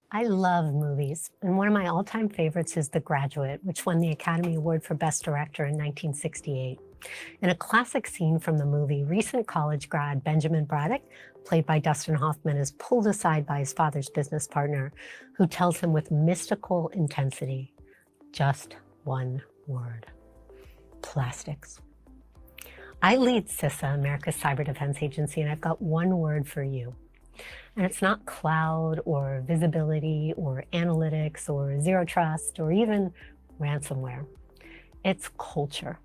I love movies, and one of my all-time favorites is The Graduate, which won the Academy Award for Best Director in 1968. In a classic scene from the movie, recent college grad Benjamin Braddock, played by Dustin Hoffman, is pulled aside by his father's business partner, who tells him with mystical intensity, just one word: plastics. I lead CISA, America's Cyber Defense Agency, and I've got one word for you. And it's not cloud or visibility or analytics or zero trust or even ransomware. It's culture.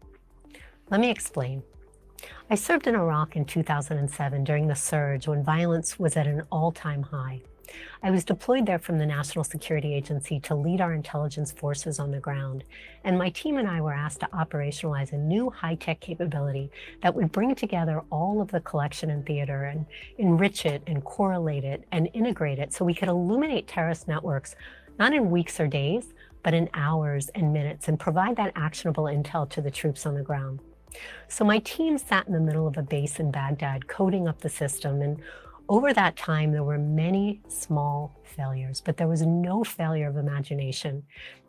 Let me explain. I served in Iraq in 2007 during the surge when violence was at an all-time high. I was deployed there from the National Security Agency to lead our intelligence forces on the ground, and my team and I were asked to operationalize a new high-tech capability that would bring together all of the collection and theater and enrich it and correlate it and integrate it so we could illuminate terrorist networks, not in weeks or days, but in hours and minutes, and provide that actionable intel to the troops on the ground. So my team sat in the middle of a base in Baghdad coding up the system, and over that time, there were many small failures, but there was no failure of imagination.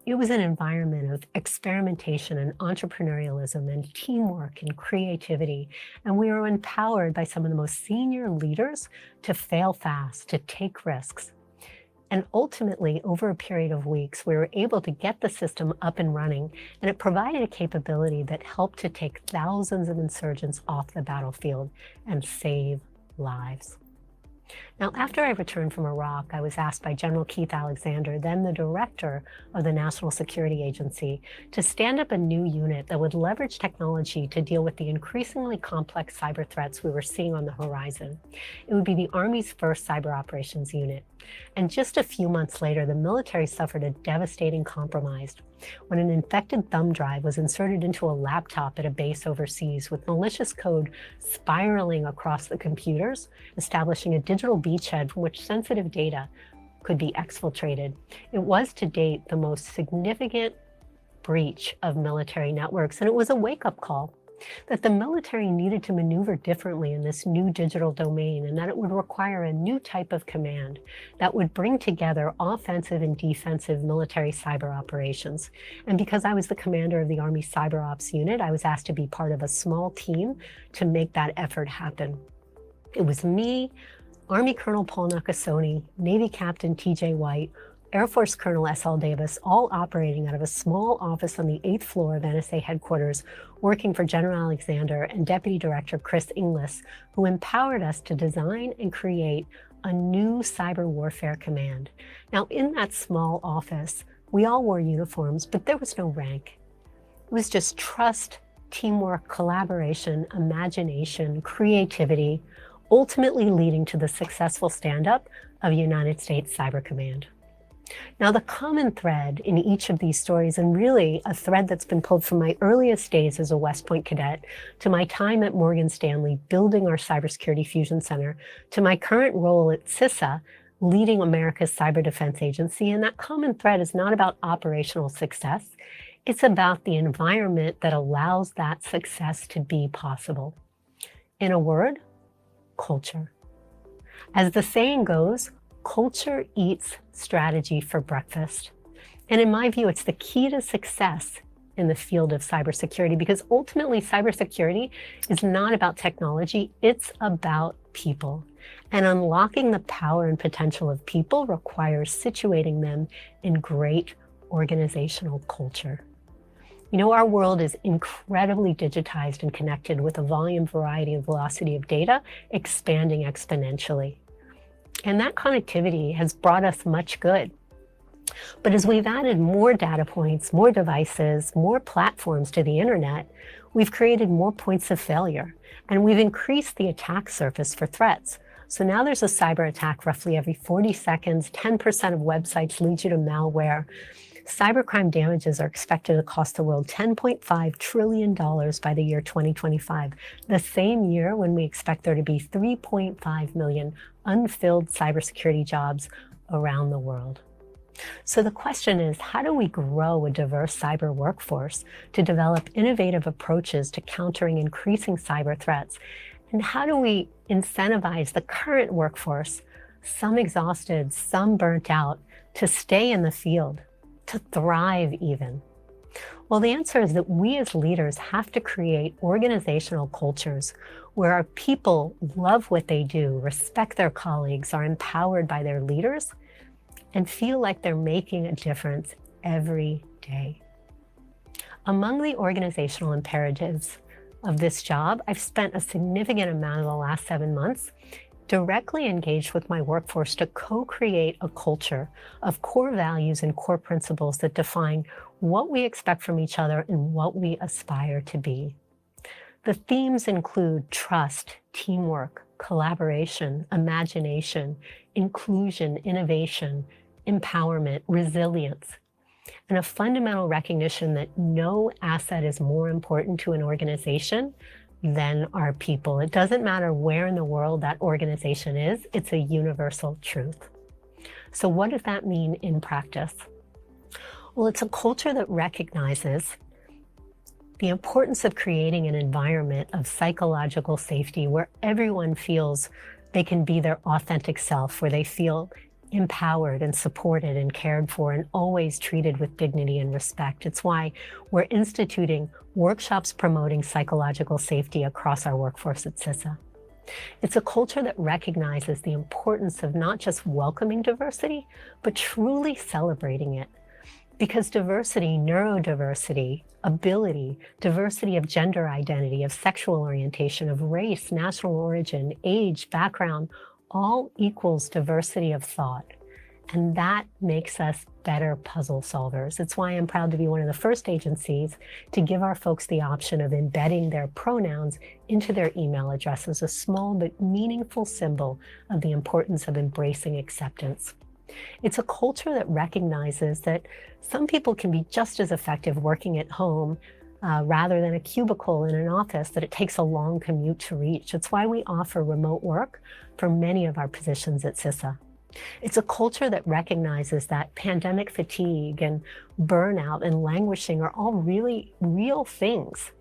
It was an environment of experimentation and entrepreneurialism and teamwork and creativity, and we were empowered by some of the most senior leaders to fail fast, to take risks. And ultimately, over a period of weeks, we were able to get the system up and running, and it provided a capability that helped to take thousands of insurgents off the battlefield and save lives. Now, after I returned from Iraq, I was asked by General Keith Alexander, then the director of the National Security Agency, to stand up a new unit that would leverage technology to deal with the increasingly complex cyber threats we were seeing on the horizon. It would be the Army's first cyber operations unit. And just a few months later, the military suffered a devastating compromise when an infected thumb drive was inserted into a laptop at a base overseas with malicious code spiraling across the computers, establishing a digital beachhead from which sensitive data could be exfiltrated. It was to date the most significant breach of military networks, and it was a wake-up call that the military needed to maneuver differently in this new digital domain, and that it would require a new type of command that would bring together offensive and defensive military cyber operations. And because I was the commander of the Army Cyber Ops unit, I was asked to be part of a small team to make that effort happen. It was me, Army Colonel Paul Nakasone, Navy Captain T.J. White, Air Force Colonel S.L. Davis, all operating out of a small office on the 8th floor of NSA headquarters, working for General Alexander and Deputy Director Chris Inglis, who empowered us to design and create a new cyber warfare command. Now, in that small office, we all wore uniforms, but there was no rank. It was just trust, teamwork, collaboration, imagination, creativity, ultimately leading to the successful stand-up of United States Cyber Command. Now, the common thread in each of these stories, and really a thread that's been pulled from my earliest days as a West Point cadet, to my time at Morgan Stanley building our Cybersecurity Fusion Center, to my current role at CISA, leading America's Cyber Defense Agency, and that common thread is not about operational success. It's about the environment that allows that success to be possible. In a word, culture. As the saying goes, culture eats strategy for breakfast. And in my view, it's the key to success in the field of cybersecurity, because ultimately cybersecurity is not about technology, it's about people. And unlocking the power and potential of people requires situating them in great organizational culture. You know, our world is incredibly digitized and connected, with a volume, variety, and velocity of data expanding exponentially. And that connectivity has brought us much good. But as we've added more data points, more devices, more platforms to the internet, we've created more points of failure, and we've increased the attack surface for threats. So now there's a cyber attack roughly every 40 seconds, 10% of websites lead you to malware. Cybercrime damages are expected to cost the world $10.5 trillion by the year 2025, the same year when we expect there to be 3.5 million unfilled cybersecurity jobs around the world. So the question is, how do we grow a diverse cyber workforce to develop innovative approaches to countering increasing cyber threats? And how do we incentivize the current workforce some exhausted, some burnt out, to stay in the field, to thrive even? Well, the answer is that we as leaders have to create organizational cultures where our people love what they do, respect their colleagues, are empowered by their leaders, and feel like they're making a difference every day. Among the organizational imperatives of this job, I've spent a significant amount of the last 7 months directly engaged with my workforce to co-create a culture of core values and core principles that define what we expect from each other and what we aspire to be. The themes include trust, teamwork, collaboration, imagination, inclusion, innovation, empowerment, resilience, and a fundamental recognition that no asset is more important to an organization than our people. It doesn't matter where in the world that organization is, it's a universal truth. So what does that mean in practice? Well, it's a culture that recognizes the importance of creating an environment of psychological safety where everyone feels they can be their authentic self, where they feel empowered and supported and cared for and always treated with dignity and respect. It's why we're instituting workshops promoting psychological safety across our workforce at CISA. It's a culture that recognizes the importance of not just welcoming diversity, but truly celebrating it. Because diversity, neurodiversity, ability, diversity of gender identity, of sexual orientation, of race, national origin, age, background, all equals diversity of thought. And that makes us better puzzle solvers. It's why I'm proud to be one of the first agencies to give our folks the option of embedding their pronouns into their email addresses, a small but meaningful symbol of the importance of embracing acceptance. It's a culture that recognizes that some people can be just as effective working at home rather than a cubicle in an office that it takes a long commute to reach. It's why we offer remote work for many of our positions at CISA. It's a culture that recognizes that pandemic fatigue and burnout and languishing are all really real things.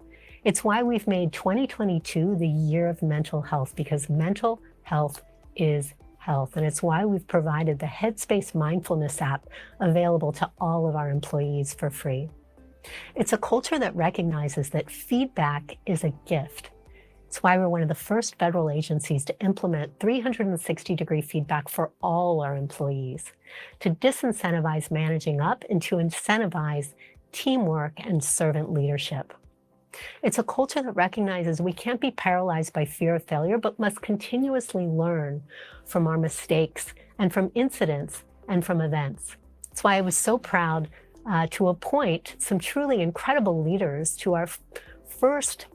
It's why we've made 2022 the year of mental health, because mental health is health. And it's why we've provided the Headspace Mindfulness app available to all of our employees for free. It's a culture that recognizes that feedback is a gift. It's why we're one of the first federal agencies to implement 360-degree feedback for all our employees, to disincentivize managing up and to incentivize teamwork and servant leadership. It's a culture that recognizes we can't be paralyzed by fear of failure, but must continuously learn from our mistakes and from incidents and from events. That's why I was so proud to appoint some truly incredible leaders to our first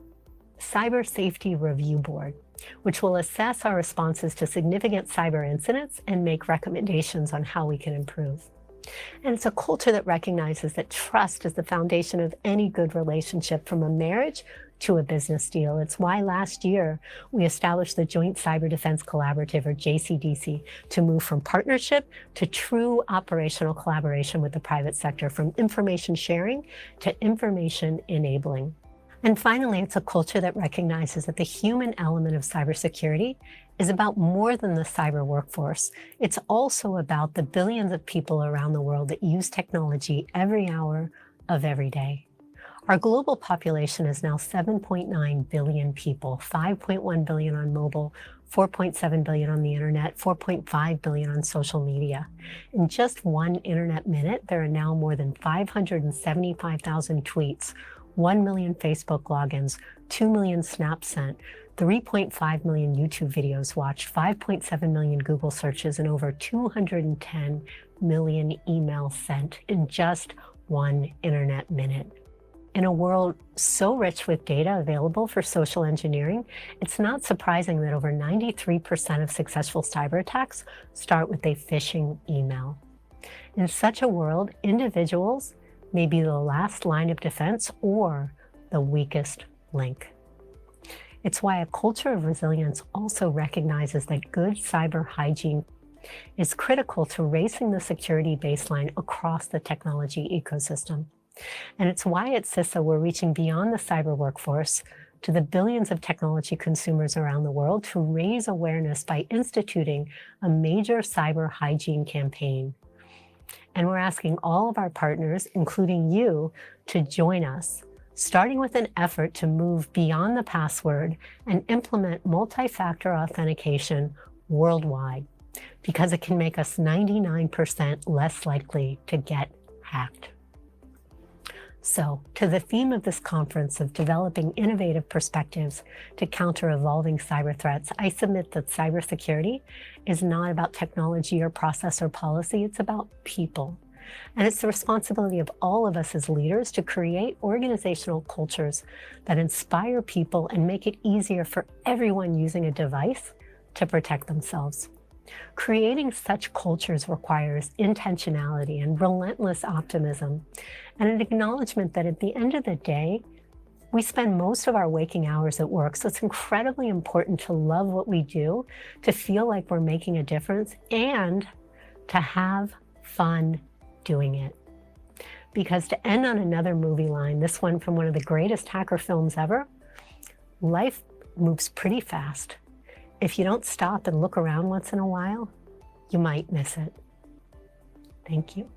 Cyber Safety Review Board, which will assess our responses to significant cyber incidents and make recommendations on how we can improve. And it's a culture that recognizes that trust is the foundation of any good relationship, from a marriage to a business deal. It's why last year we established the Joint Cyber Defense Collaborative, or JCDC, to move from partnership to true operational collaboration with the private sector, from information sharing to information enabling. And finally, it's a culture that recognizes that the human element of cybersecurity is about more than the cyber workforce. It's also about the billions of people around the world that use technology every hour of every day. Our global population is now 7.9 billion people, 5.1 billion on mobile, 4.7 billion on the internet, 4.5 billion on social media. In just one internet minute, there are now more than 575,000 tweets, 1 million Facebook logins, 2 million snaps sent, 3.5 million YouTube videos watched, 5.7 million Google searches, and over 210 million emails sent in just one internet minute. In a world so rich with data available for social engineering, it's not surprising that over 93% of successful cyber attacks start with a phishing email. In such a world, individuals may be the last line of defense or the weakest link. It's why a culture of resilience also recognizes that good cyber hygiene is critical to raising the security baseline across the technology ecosystem. And it's why at CISA we're reaching beyond the cyber workforce to the billions of technology consumers around the world to raise awareness by instituting a major cyber hygiene campaign. And we're asking all of our partners, including you, to join us, starting with an effort to move beyond the password and implement multi-factor authentication worldwide, because it can make us 99% less likely to get hacked. So, to the theme of this conference of developing innovative perspectives to counter evolving cyber threats, I submit that cybersecurity is not about technology or process or policy, it's about people. And it's the responsibility of all of us as leaders to create organizational cultures that inspire people and make it easier for everyone using a device to protect themselves. Creating such cultures requires intentionality and relentless optimism, and an acknowledgement that at the end of the day, we spend most of our waking hours at work, so it's incredibly important to love what we do, to feel like we're making a difference, and to have fun doing it. Because to end on another movie line, this one from one of the greatest hacker films ever, life moves pretty fast. If you don't stop and look around once in a while, you might miss it. Thank you.